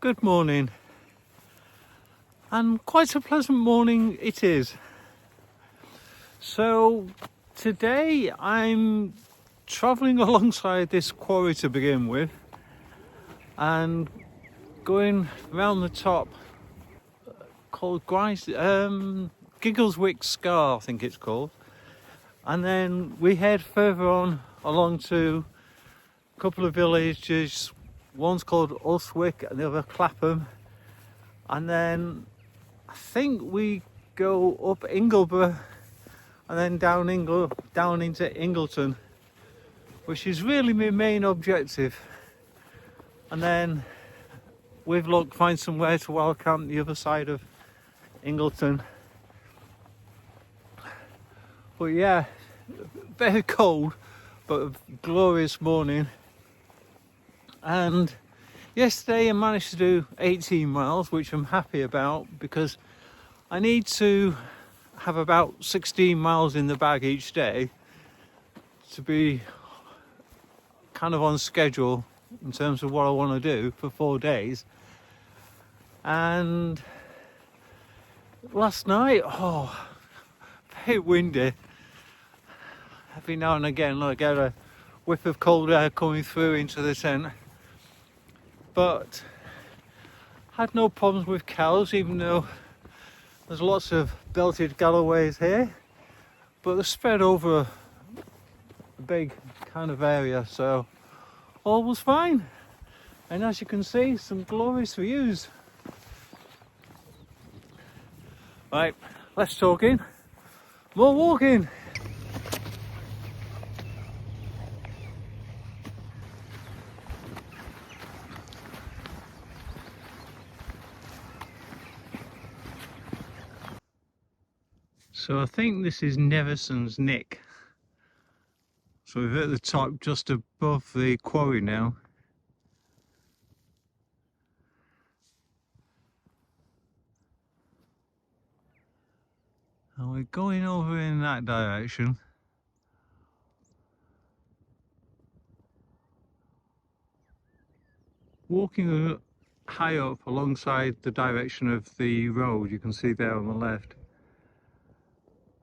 Good morning, and quite a pleasant morning it is. So today I'm travelling alongside this quarry to begin with and going round the top called Giggleswick Scar, I think it's called, and then we head further on along to a couple of villages. One's called Giggleswick and the other Clapham, and then I think we go up Ingleborough and then down into Ingleton, which is really my main objective, and then with luck find somewhere to wild camp the other side of Ingleton. But yeah, very cold but a glorious morning. And yesterday I managed to do 18 miles, which I'm happy about because I need to have about 16 miles in the bag each day to be kind of on schedule in terms of what I want to do for 4 days. And last night, very windy. Every now and again I get a whiff of cold air coming through into the tent. But had no problems with cows, even though there's lots of belted galloways here, but they're spread over a big kind of area, so all was fine. And as you can see, some glorious views. Right, less talking, more walking. So I think this is Neverson's Nick. So we're at the top, just above the quarry now. And we're going over in that direction. Walking high up alongside the direction of the road, you can see there on the left.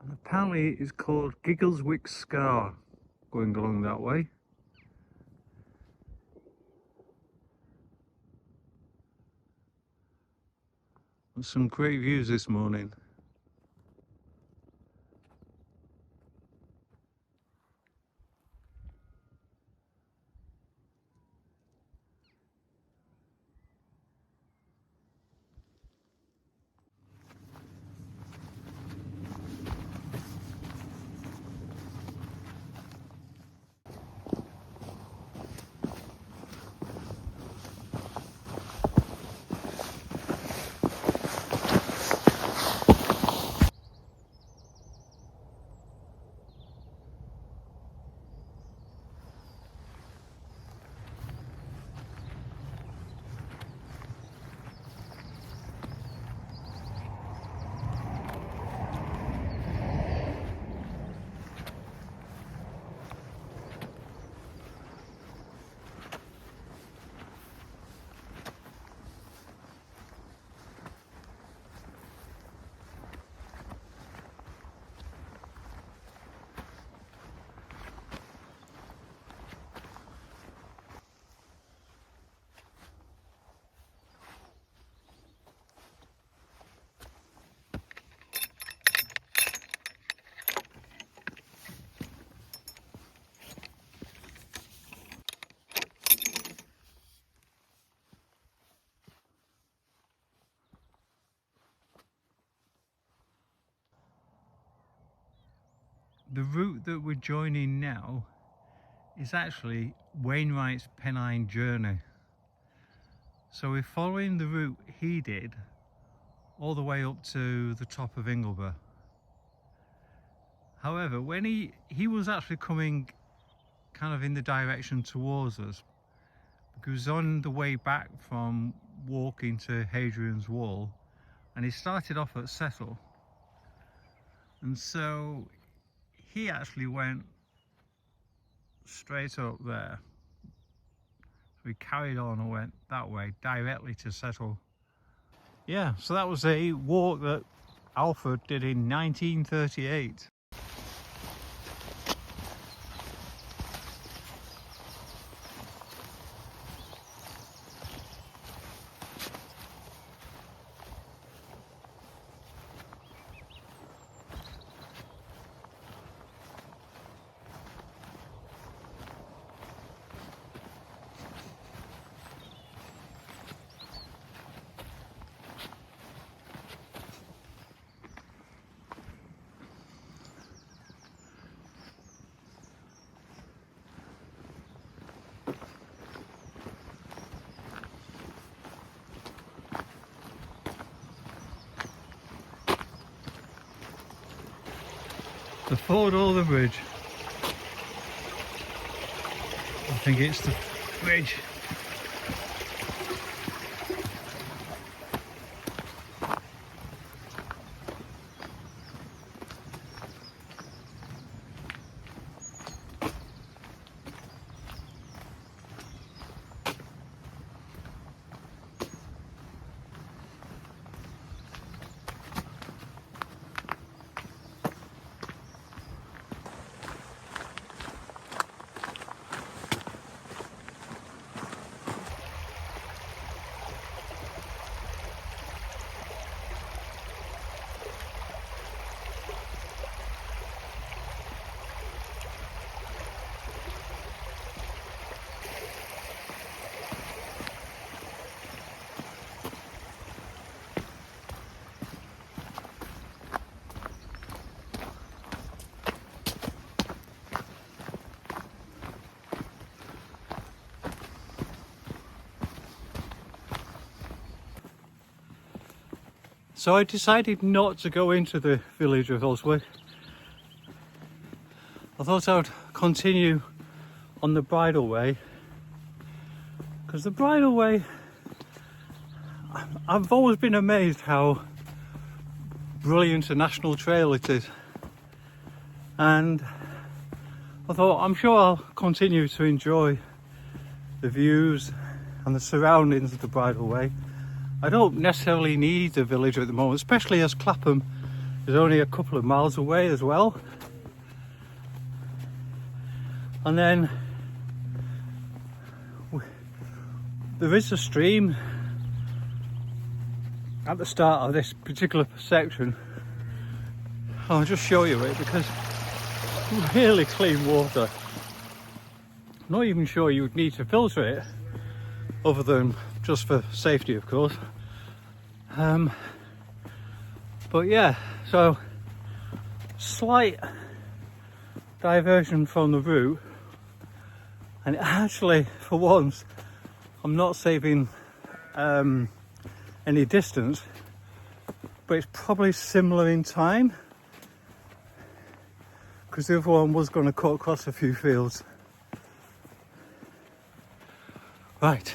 And apparently it's called Giggleswick Scar, going along that way. And some great views this morning. The route that we're joining now is actually Wainwright's Pennine journey. So we're following the route he did all the way up to the top of Ingleborough. However, when he was actually coming kind of in the direction towards us, because on the way back from walking to Hadrian's Wall, and he started off at Settle, and so he actually went straight up there, We carried on and went that way directly to settle. Yeah, so that was a walk that Alfred did in 1938. The Ford or the bridge? I think it's the bridge. So I decided not to go into the village of Giggleswick. I thought I would continue on the Bridal Way, because the Bridal Way, I've always been amazed how brilliant a national trail it is, and I thought I'm sure I'll continue to enjoy the views and the surroundings of the Bridal Way. I don't necessarily need the village at the moment, especially as Clapham is only a couple of miles away as well. And then there is a stream at the start of this particular section. I'll just show you it because it's really clean water. I'm not even sure you would need to filter it, other than just for safety, of course. But yeah, so slight diversion from the route, and actually for once I'm not saving any distance, but it's probably similar in time, because the other one was going to cut across a few fields. Right.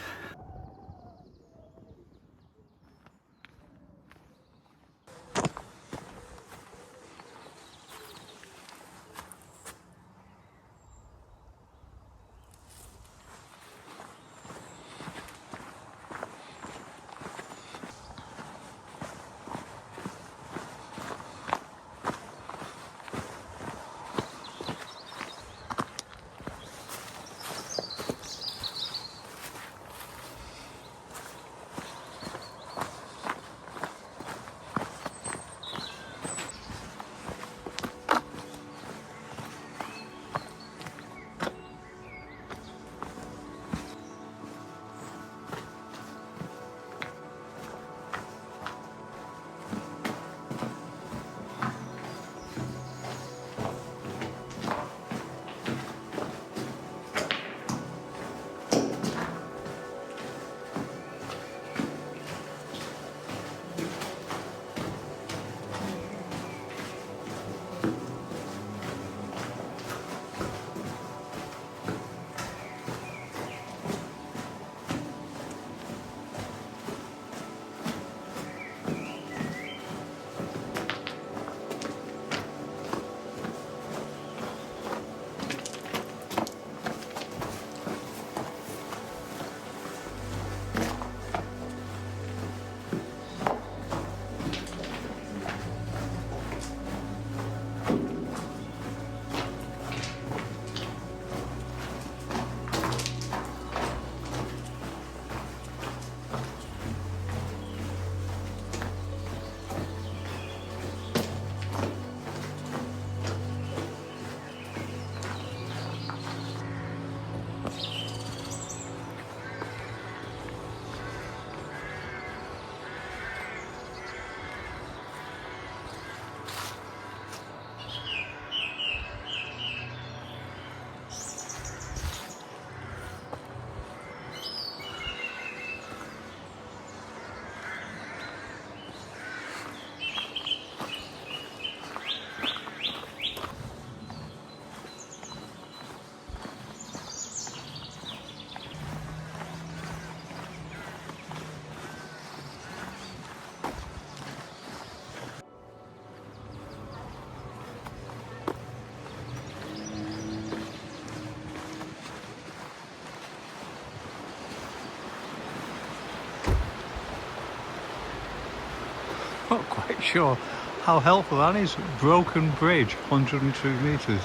Not quite sure how helpful that is. Broken bridge, 102 metres.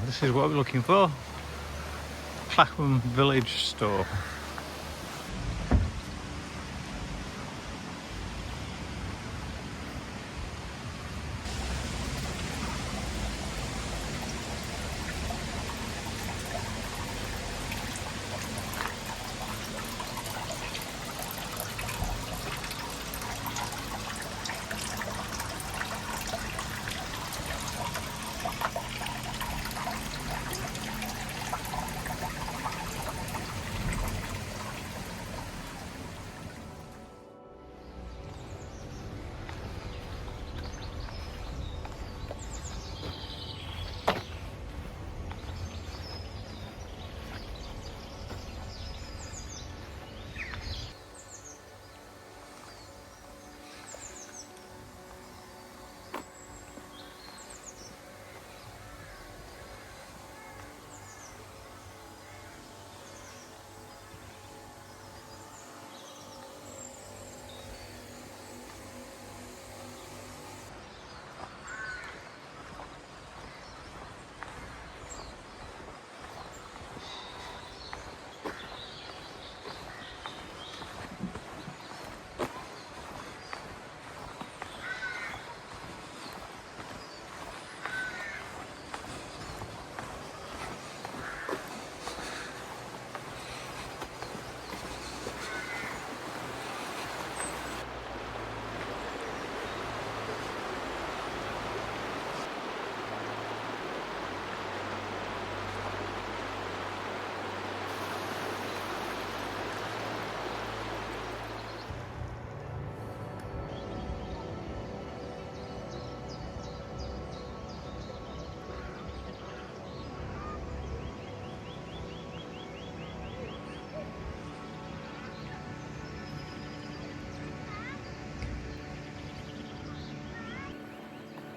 This is what we're looking for. Clapham Village Store.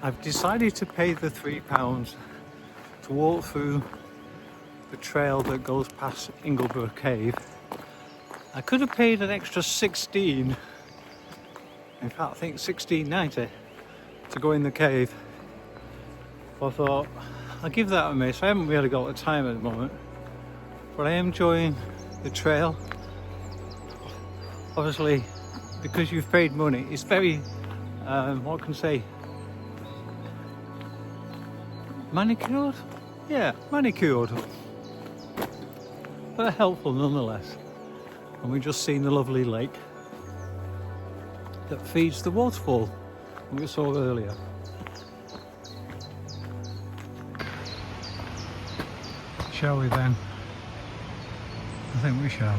I've decided to pay the £3 to walk through the trail that goes past Ingleborough Cave. I could have paid an extra 16, in fact I think 16.90 to go in the cave. But I thought I'll give that a miss. I haven't really got the time at the moment, but I am enjoying the trail. Obviously, because you've paid money, it's very, what can I say, manicured? Yeah, manicured. But helpful nonetheless. And we've just seen the lovely lake that feeds the waterfall that we saw earlier. Shall we then? I think we shall.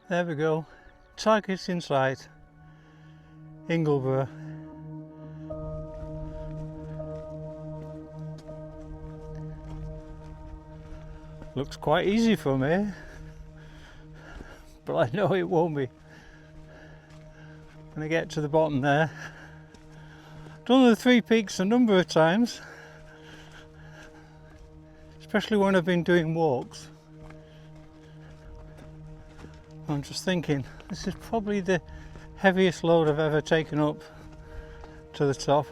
There we go, target in sight, Ingleborough. Looks quite easy from here, but I know it won't be. When I get to the bottom there, done the 3 peaks a number of times, especially when I've been doing walks. I'm just thinking, this is probably the heaviest load I've ever taken up to the top.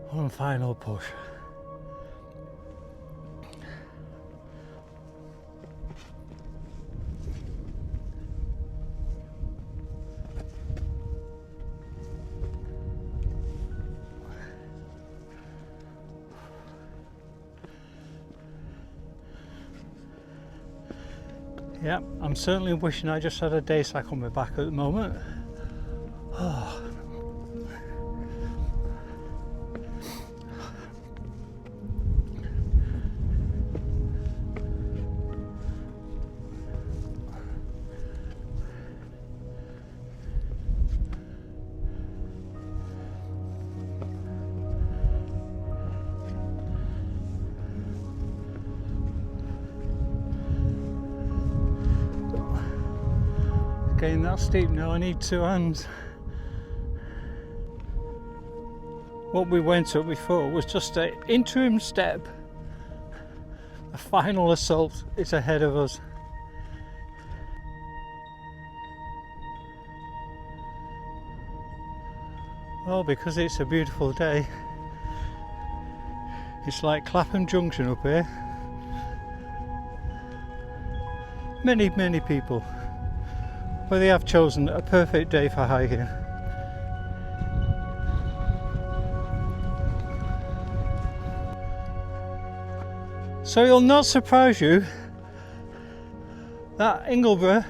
One final push. Yeah, I'm certainly wishing I just had a day sack on my back at the moment. Oh. Getting that steep now, I need 2 hands. What we went up before was just an interim step. The final assault is ahead of us. Well, because it's a beautiful day, it's like Clapham Junction up here. Many people. Well, they have chosen a perfect day for hiking. So it'll not surprise you that Ingleborough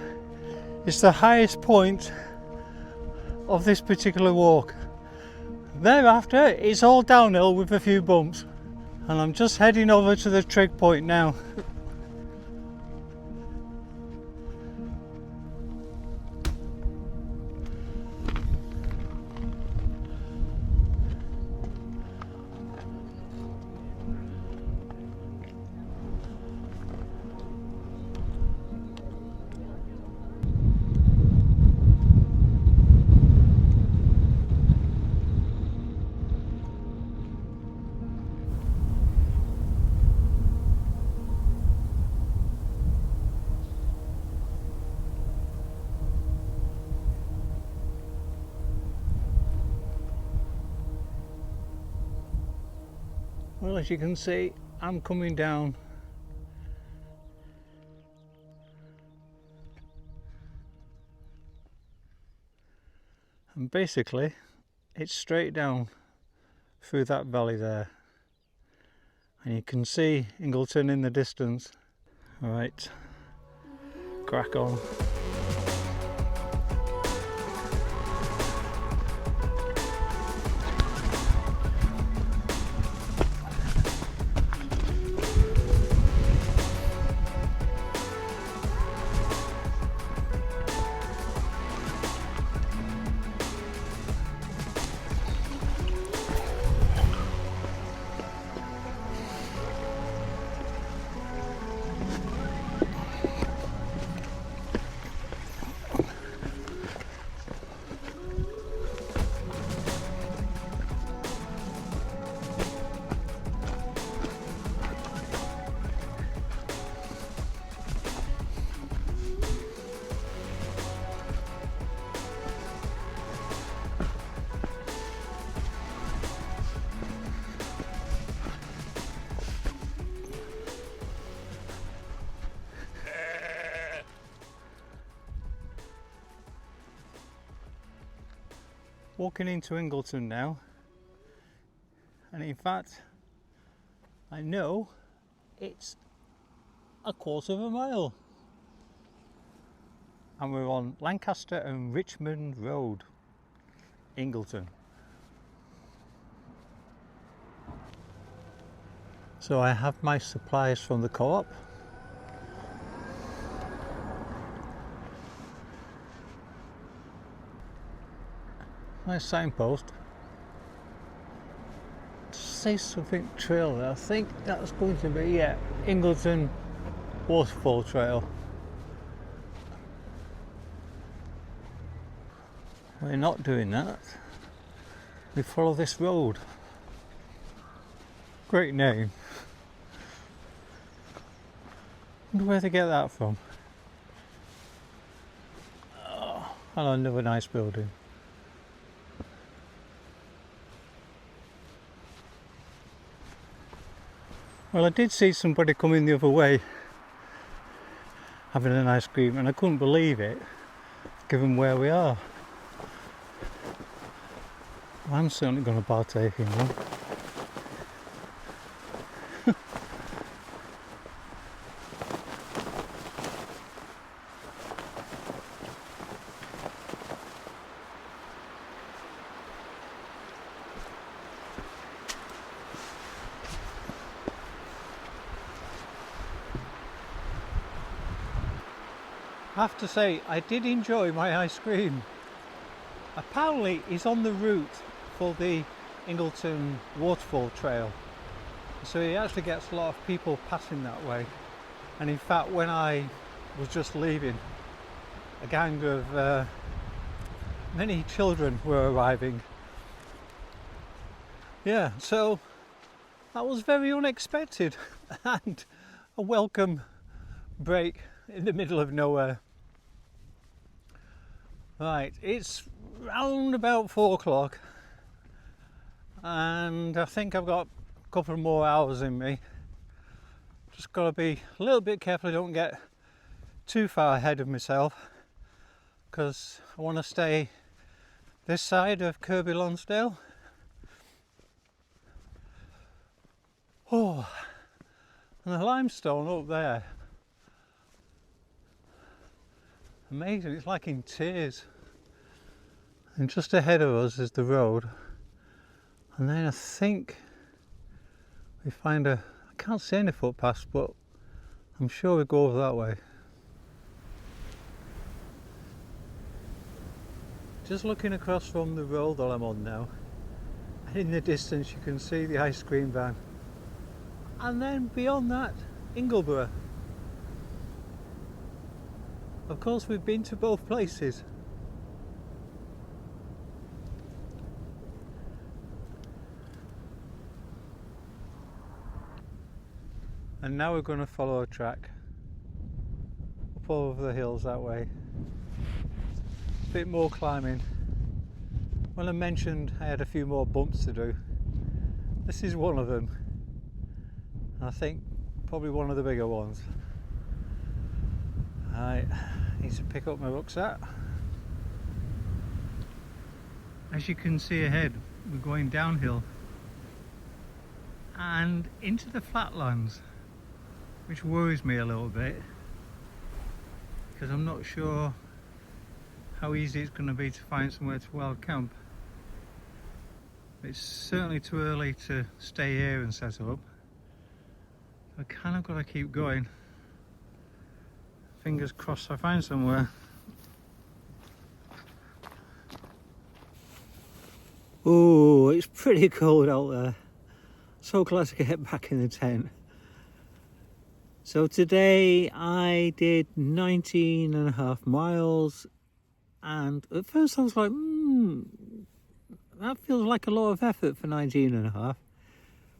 is the highest point of this particular walk. Thereafter, it's all downhill with a few bumps. And I'm just heading over to the Trig point now. Well, as you can see, I'm coming down. And basically, it's straight down through that valley there. And you can see Ingleton in the distance. All right, crack on. Walking into Ingleton now, and in fact I know it's a quarter of a mile, and we're on Lancaster and Richmond Road. Ingleton. So I have my supplies from the co-op. Nice signpost. Say something trail there. I think that's going to be, yeah, Ingleton Waterfall Trail. We're not doing that. We follow this road. Great name. Wonder where they get that from. Oh, and another nice building. Well, I did see somebody coming the other way having an ice cream, and I couldn't believe it given where we are. I'm certainly going to partake in one. I have to say, I did enjoy my ice cream. Apparently it's on the route for the Ingleton Waterfall Trail, so it actually gets a lot of people passing that way. And in fact, when I was just leaving, a gang of many children were arriving. Yeah, so that was very unexpected and a welcome break in the middle of nowhere. Right, it's round about 4 o'clock and I think I've got a couple more hours in me. Just got to be a little bit careful I don't get too far ahead of myself, because I want to stay this side of Kirby Lonsdale. Oh, and the limestone up there, amazing, it's like in tears. And just ahead of us is the road, and then I think we find I can't see any footpaths, but I'm sure we go over that way. Just looking across from the road that I'm on now, and in the distance you can see the ice cream van, and then beyond that, Ingleborough. Of course, we've been to both places. And now we're going to follow a track up over the hills that way. A bit more climbing. When I mentioned I had a few more bumps to do, this is one of them. I think probably one of the bigger ones. I need to pick up my rucksack. As you can see ahead, we're going downhill and into the flatlands, which worries me a little bit because I'm not sure how easy it's going to be to find somewhere to wild camp. It's certainly too early to stay here and set up. I kind of got to keep going. Fingers crossed I find somewhere. Oh, it's pretty cold out there. So glad to get back in the tent. So today I did 19.5 miles, and at first I was like, that feels like a lot of effort for 19.5.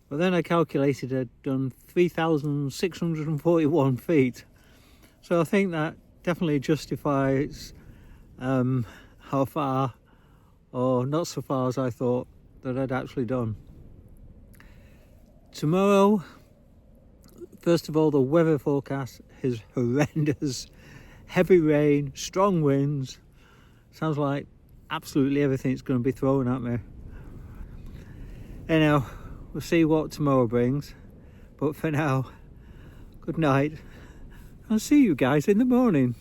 But then I calculated I'd done 3,641 feet. So I think that definitely justifies how far, or not so far as I thought that I'd actually done. Tomorrow, first of all, the weather forecast is horrendous. Heavy rain, strong winds. Sounds like absolutely everything's going to be thrown at me. Anyhow, we'll see what tomorrow brings. But for now, good night. I'll see you guys in the morning.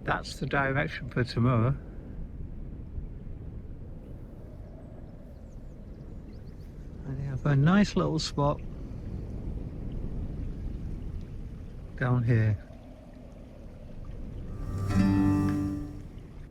That's the direction for tomorrow. And you have a nice little spot down here.